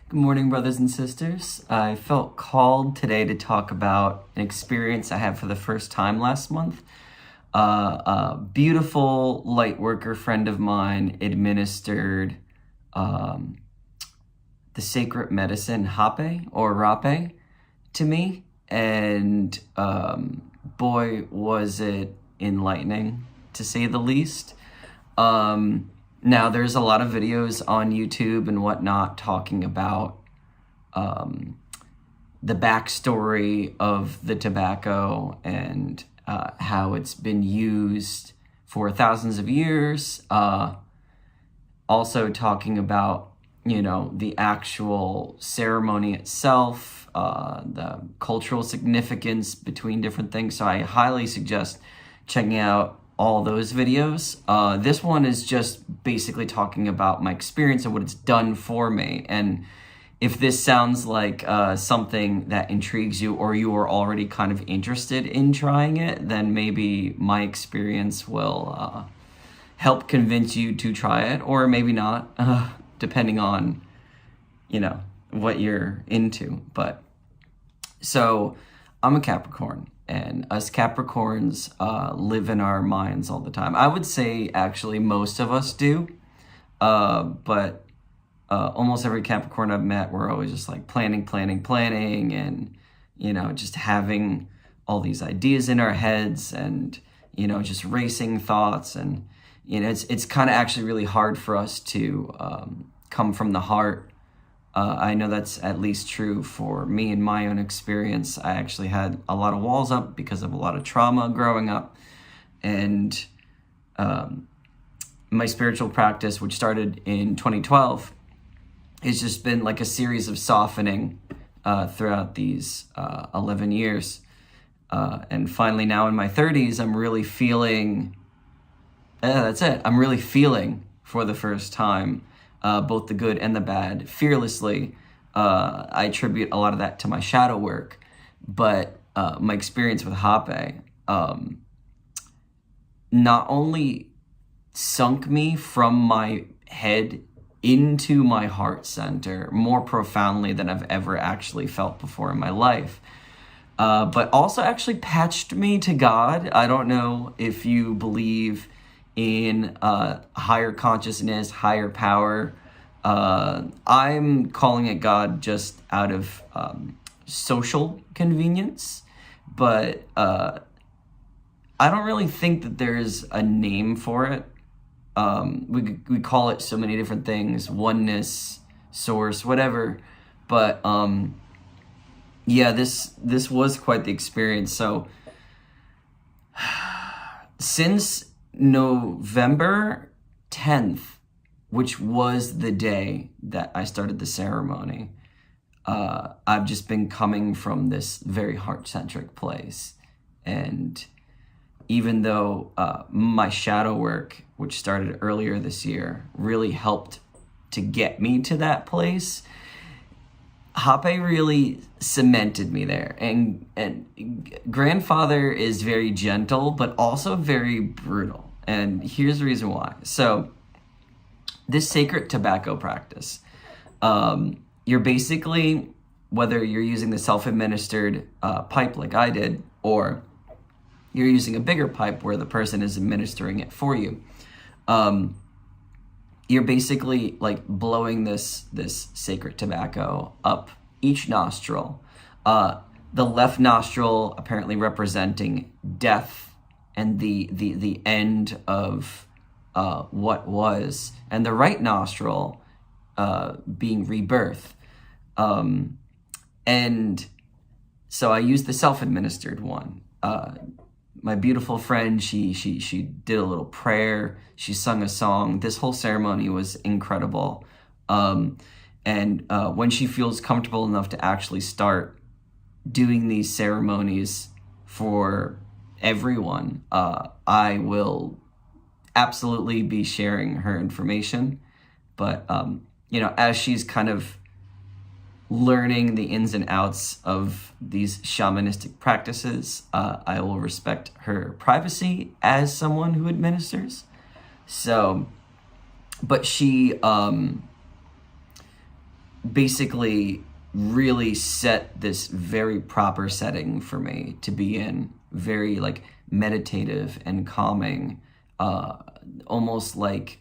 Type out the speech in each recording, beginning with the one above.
Good morning, brothers and sisters. I felt called today to talk about an experience I had for the first time last month. A beautiful light worker friend of mine administered the sacred medicine Hape or Rape to me, and boy, was it enlightening, to say the least. Now, there's a lot of videos on YouTube and whatnot talking about the backstory of the tobacco and how it's been used for thousands of years. Also talking about, the actual ceremony itself, the cultural significance between different things. So I highly suggest checking out all those videos. This one is just basically talking about my experience and what it's done for me. And if this sounds like something that intrigues you, or you are already kind of interested in trying it, then maybe my experience will help convince you to try it, or maybe not, depending on, what you're into. But so I'm a Capricorn. And us Capricorns live in our minds all the time. I would say, actually, most of us do. But almost every Capricorn I've met, we're always just like planning, and, just having all these ideas in our heads and, just racing thoughts. And, it's kind of actually really hard for us to come from the heart. I know that's at least true for me in my own experience. I actually had a lot of walls up because of a lot of trauma growing up. And my spiritual practice, which started in 2012, has just been like a series of softening throughout these 11 years. And finally now in my 30s, I'm really feeling, that's it. I'm really feeling for the first time both the good and the bad, fearlessly. I attribute a lot of that to my shadow work, but my experience with Hape not only sunk me from my head into my heart center more profoundly than I've ever actually felt before in my life, but also actually patched me to God. I don't know if you believe in higher consciousness, higher power. I'm calling it God just out of social convenience, but I don't really think that there's a name for it. We call it so many different things: oneness, source, whatever. But yeah, this was quite the experience. So since November 10th, which was the day that I started the ceremony, I've just been coming from this very heart-centric place. And even though my shadow work, which started earlier this year, really helped to get me to that place, Hape really cemented me there. And grandfather is very gentle, but also very brutal. And here's the reason why. So this sacred tobacco practice, you're basically, whether you're using the self-administered pipe like I did, or you're using a bigger pipe where the person is administering it for you, you're basically like blowing this sacred tobacco up each nostril. The left nostril apparently representing death and the end of what was, and the right nostril being rebirth. And so I used the self-administered one. My beautiful friend, she did a little prayer. She sung a song. This whole ceremony was incredible. And when she feels comfortable enough to actually start doing these ceremonies for everyone, I will absolutely be sharing her information. But, as she's kind of learning the ins and outs of these shamanistic practices, I will respect her privacy as someone who administers. So, but she basically really set this very proper setting for me to be in, very like meditative and calming, almost like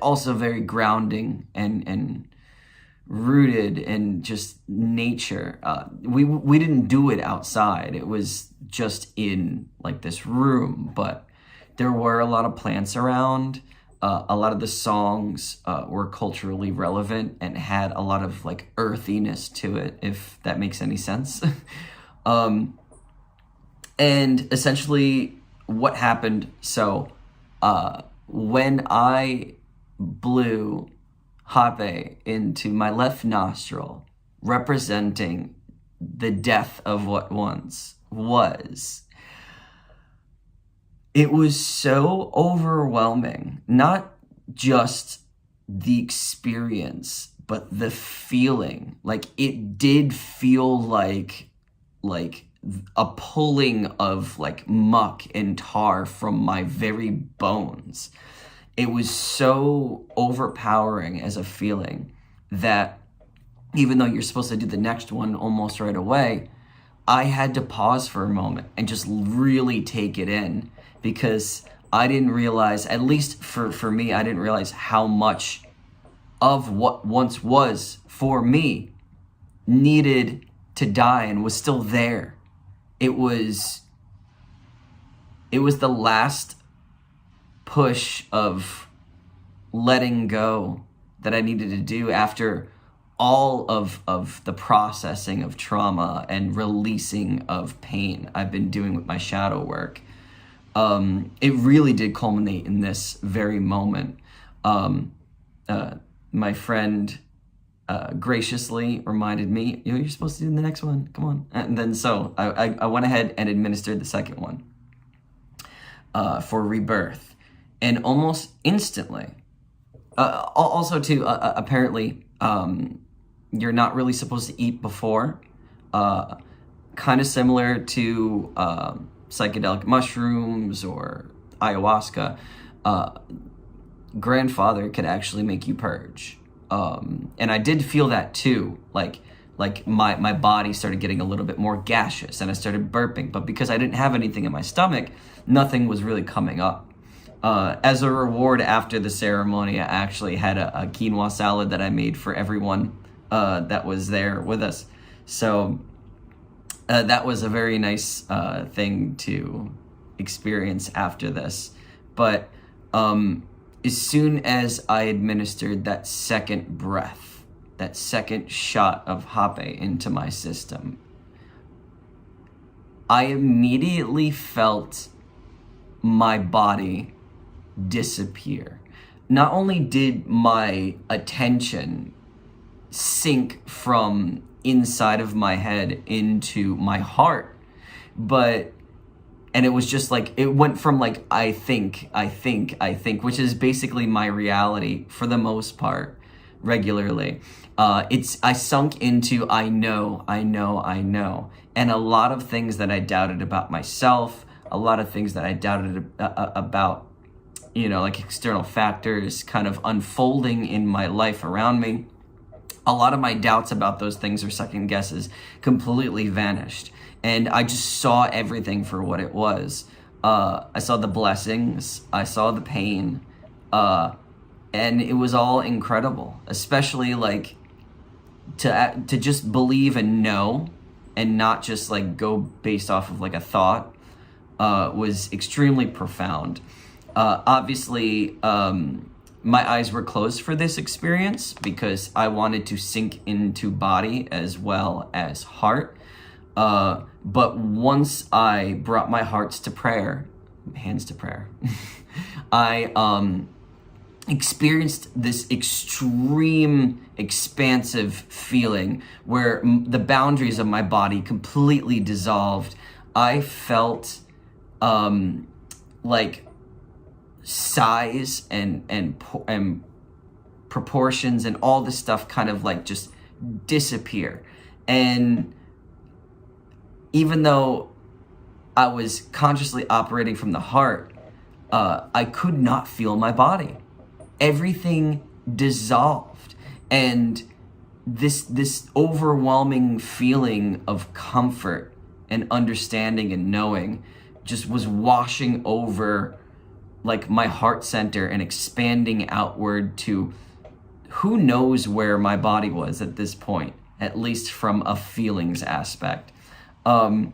also very grounding and rooted in just nature. We didn't do it outside. It was just in like this room, but there were a lot of plants around. A lot of the songs were culturally relevant and had a lot of like earthiness to it, if that makes any sense. And essentially what happened, so when I blew Hape into my left nostril, representing the death of what once was, it was so overwhelming, not just the experience, but the feeling. Like, it did feel like a pulling of like muck and tar from my very bones. It was so overpowering as a feeling that even though you're supposed to do the next one almost right away, I had to pause for a moment and just really take it in, because I didn't realize, at least for me, I didn't realize how much of what once was for me needed to die and was still there. It was the last push of letting go that I needed to do after all of the processing of trauma and releasing of pain I've been doing with my shadow work. It really did culminate in this very moment. My friend graciously reminded me, you're supposed to do the next one, come on. And then so I went ahead and administered the second one for rebirth. And almost instantly, also too, apparently, you're not really supposed to eat before, kind of similar to psychedelic mushrooms or ayahuasca. Grandfather could actually make you purge. And I did feel that too, like my body started getting a little bit more gaseous and I started burping, but because I didn't have anything in my stomach, nothing was really coming up. As a reward after the ceremony, I actually had a quinoa salad that I made for everyone that was there with us. So that was a very nice thing to experience after this. But as soon as I administered that second breath, that second shot of Hape into my system, I immediately felt my body disappear. Not only did my attention sink from inside of my head into my heart, and it was just like, it went from like, I think, which is basically my reality for the most part, regularly. I sunk into I know. And a lot of things that I doubted about myself, a lot of things that I doubted about, like external factors kind of unfolding in my life around me. A lot of my doubts about those things or second guesses completely vanished. And I just saw everything for what it was. I saw the blessings, I saw the pain, and it was all incredible. Especially like to just believe and know, and not just like go based off of like a thought, was extremely profound. Obviously, my eyes were closed for this experience because I wanted to sink into body as well as heart. But once I brought my hands to prayer, I experienced this extreme expansive feeling where the boundaries of my body completely dissolved. I felt like size and proportions and all this stuff kind of like just disappear. And even though I was consciously operating from the heart, I could not feel my body. Everything dissolved. And this overwhelming feeling of comfort and understanding and knowing just was washing over like my heart center and expanding outward to who knows where my body was at this point, at least from a feelings aspect. And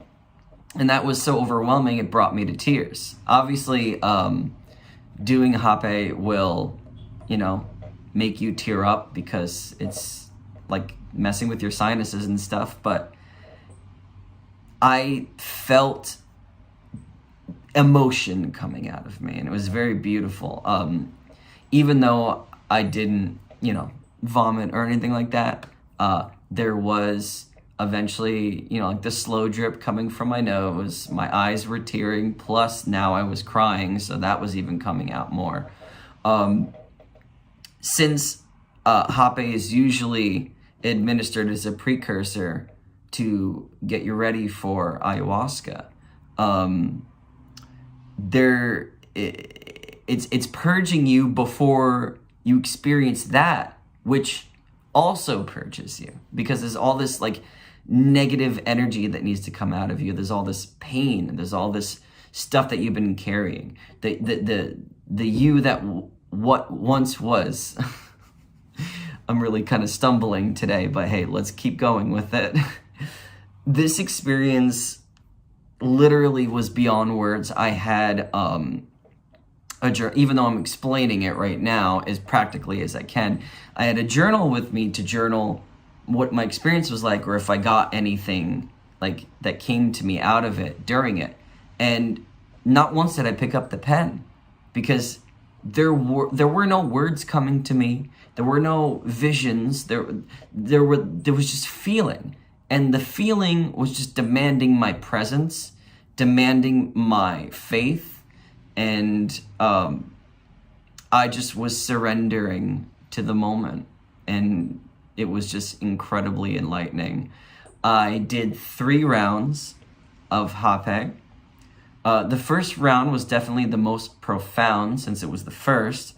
that was so overwhelming, it brought me to tears. Obviously, doing Hape will, make you tear up because it's like messing with your sinuses and stuff, but I felt emotion coming out of me, and it was very beautiful. Even though I didn't, vomit or anything like that, there was eventually, like the slow drip coming from my nose. My eyes were tearing, plus now I was crying, so that was even coming out more. Since Hape is usually administered as a precursor to get you ready for ayahuasca, it's purging you before you experience that, which also purges you, because there's all this like negative energy that needs to come out of you. There's all this pain. There's all this stuff that you've been carrying. The you that what once was. I'm really kind of stumbling today, but hey, let's keep going with it. This experience literally was beyond words. I had even though I'm explaining it right now as practically as I can, I had a journal with me to journal what my experience was like, or if I got anything like that came to me out of it during it. And not once did I pick up the pen, because there were no words coming to me. There were no visions. There was just feeling. And the feeling was just demanding my presence, demanding my faith. And I just was surrendering to the moment. And it was just incredibly enlightening. I did 3 rounds of Hape. The first round was definitely the most profound, since it was the first.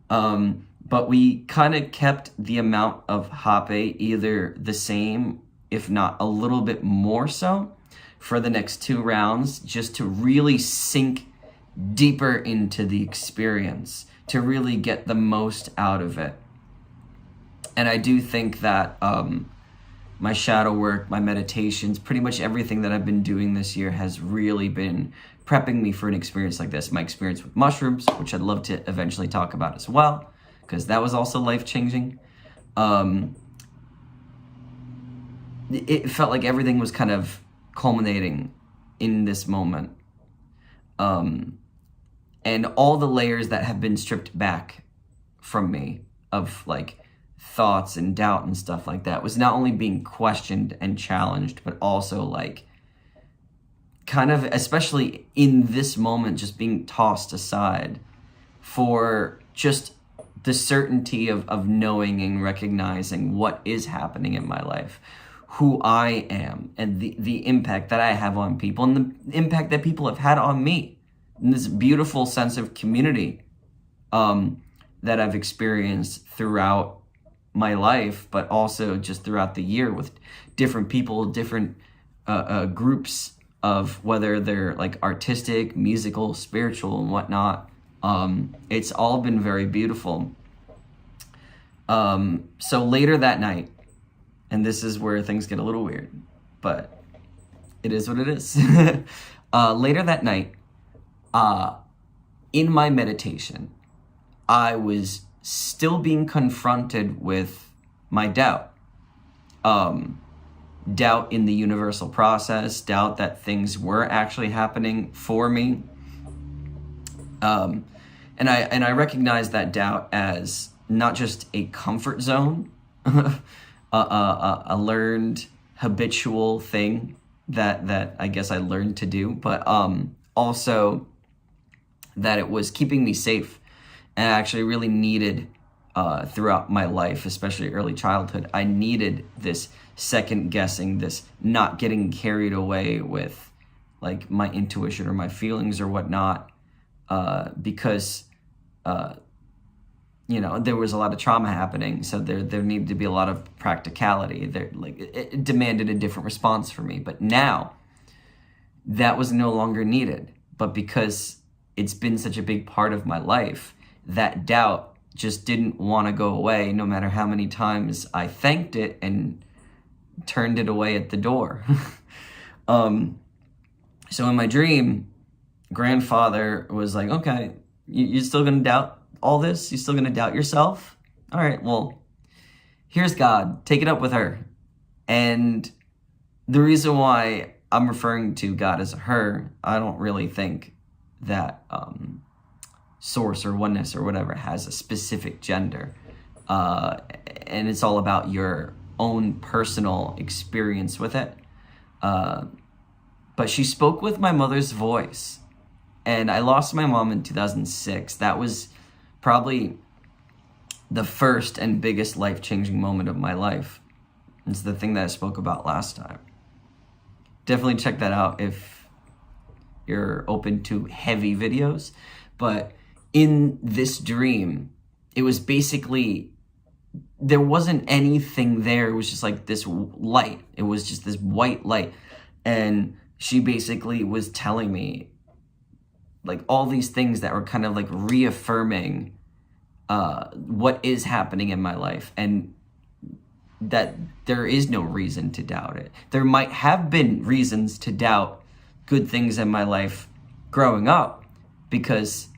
But we kind of kept the amount of Hape either the same, if not a little bit more so, for the next 2 rounds, just to really sink deeper into the experience, to really get the most out of it. And I do think that my shadow work, my meditations, pretty much everything that I've been doing this year has really been prepping me for an experience like this. My experience with mushrooms, which I'd love to eventually talk about as well, because that was also life-changing. It felt like everything was kind of culminating in this moment. And all the layers that have been stripped back from me of like thoughts and doubt and stuff like that was not only being questioned and challenged, but also like kind of, especially in this moment, just being tossed aside for just the certainty of knowing and recognizing what is happening in my life, who I am, and the impact that I have on people, and the impact that people have had on me, and this beautiful sense of community that I've experienced throughout my life, but also just throughout the year with different people, different groups of whether they're like artistic, musical, spiritual, and whatnot. It's all been very beautiful. So later that night, and this is where things get a little weird, but it is what it is. Later that night, in my meditation, I was still being confronted with my doubt. Doubt in the universal process, doubt that things were actually happening for me. And I recognize that doubt as not just a comfort zone, a learned habitual thing that I guess I learned to do, but also that it was keeping me safe. And I actually really needed throughout my life, especially early childhood, I needed this second guessing, this not getting carried away with like my intuition or my feelings or whatnot, because there was a lot of trauma happening, so there needed to be a lot of practicality. It demanded a different response for me. But now, that was no longer needed. But because it's been such a big part of my life, that doubt just didn't want to go away, no matter how many times I thanked it and turned it away at the door. So in my dream, grandfather was like, okay, you're still going to doubt all this? You're still going to doubt yourself? All right, well, here's God. Take it up with her. And the reason why I'm referring to God as her, I don't really think that source or oneness or whatever has a specific gender. And it's all about your own personal experience with it. But she spoke with my mother's voice. And I lost my mom in 2006. That was probably the first and biggest life-changing moment of my life. It's the thing that I spoke about last time. Definitely check that out if you're open to heavy videos. But in this dream, it was basically, there wasn't anything there. It was just like this light. It was just this white light. And she basically was telling me like all these things that were kind of like reaffirming what is happening in my life, and that there is no reason to doubt it. There might have been reasons to doubt good things in my life growing up, because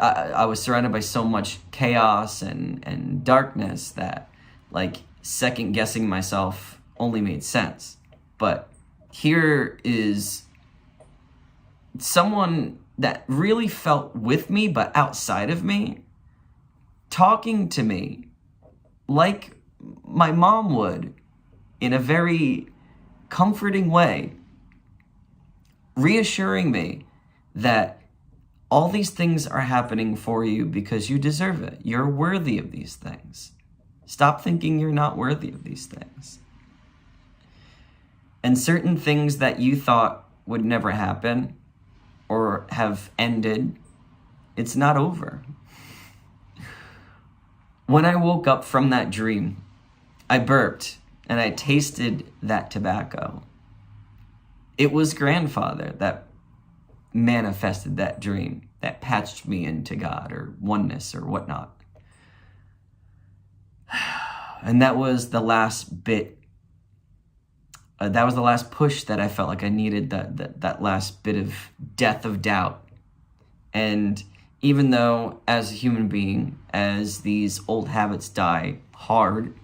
I was surrounded by so much chaos and darkness that like second guessing myself only made sense. But here is someone that really felt with me but outside of me, talking to me like my mom would, in a very comforting way, reassuring me that all these things are happening for you because you deserve it. You're worthy of these things. Stop thinking you're not worthy of these things. And certain things that you thought would never happen or have ended, it's not over. When I woke up from that dream, I burped and I tasted that tobacco. It was grandfather that manifested that dream, that patched me into God or oneness or whatnot. And that was the last bit. That was the last push that I felt like I needed, that last bit of death of doubt. And even though as a human being, as these old habits die hard,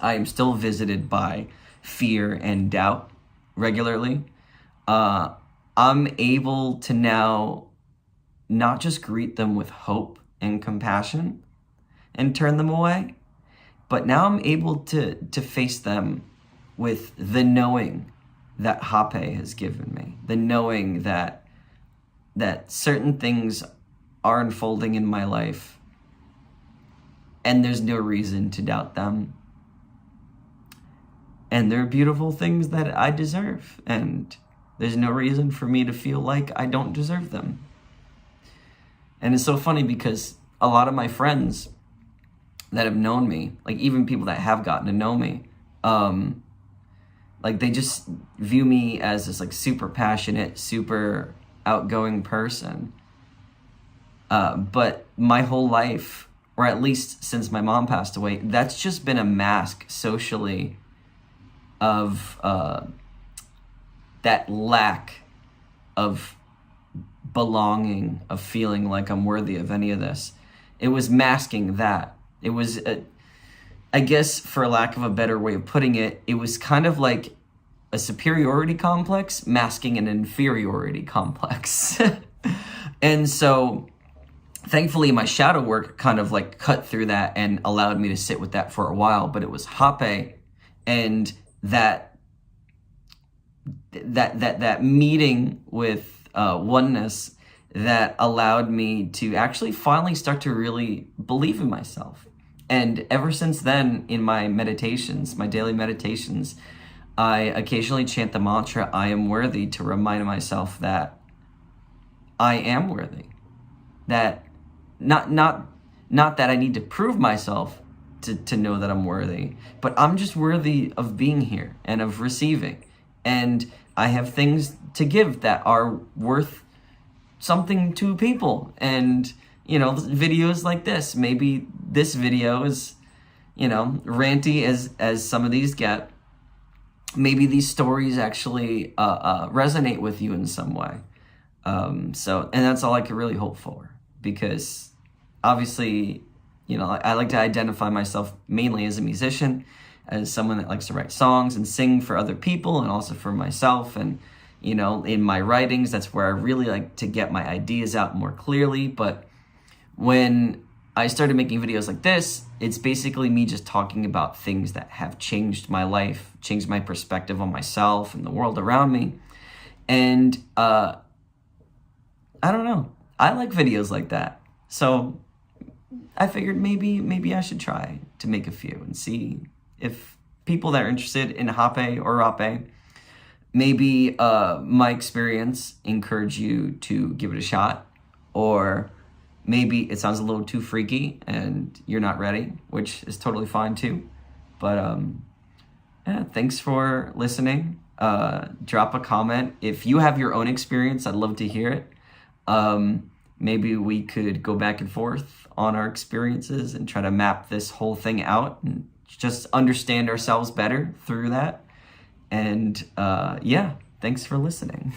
I am still visited by fear and doubt regularly. I'm able to now not just greet them with hope and compassion and turn them away, but now I'm able to face them with the knowing that Hape has given me, the knowing that certain things are unfolding in my life and there's no reason to doubt them. And they're beautiful things that I deserve, and there's no reason for me to feel like I don't deserve them. And it's so funny because a lot of my friends that have known me, like even people that have gotten to know me, like they just view me as this like super passionate, super outgoing person. But my whole life, or at least since my mom passed away, that's just been a mask socially of that lack of belonging, of feeling like I'm worthy of any of this. It was masking that. It was, I guess, for lack of a better way of putting it, it was kind of like a superiority complex masking an inferiority complex. And so thankfully my shadow work kind of like cut through that and allowed me to sit with that for a while. But it was Hape and that meeting with oneness that allowed me to actually finally start to really believe in myself. And ever since then, in my meditations, my daily meditations, I occasionally chant the mantra, I am worthy, to remind myself that I am worthy. That not Not that I need to prove myself to know that I'm worthy, but I'm just worthy of being here and of receiving. And I have things to give that are worth something to people. And, you know, videos like this, maybe this video is, you know, ranty as some of these get. Maybe these stories actually resonate with you in some way. And that's all I could really hope for, because obviously, you know, I like to identify myself mainly as a musician, as someone that likes to write songs and sing for other people and also for myself. And, you know, in my writings, that's where I really like to get my ideas out more clearly. But when I started making videos like this, it's basically me just talking about things that have changed my life, changed my perspective on myself and the world around me. And I don't know, I like videos like that. So I figured maybe I should try to make a few and see if people that are interested in Hape or Rape, maybe my experience encourage you to give it a shot, or maybe it sounds a little too freaky and you're not ready, which is totally fine too. But yeah, thanks for listening. Drop a comment. If you have your own experience, I'd love to hear it. Maybe we could go back and forth on our experiences and try to map this whole thing out and just understand ourselves better through that. And yeah, thanks for listening.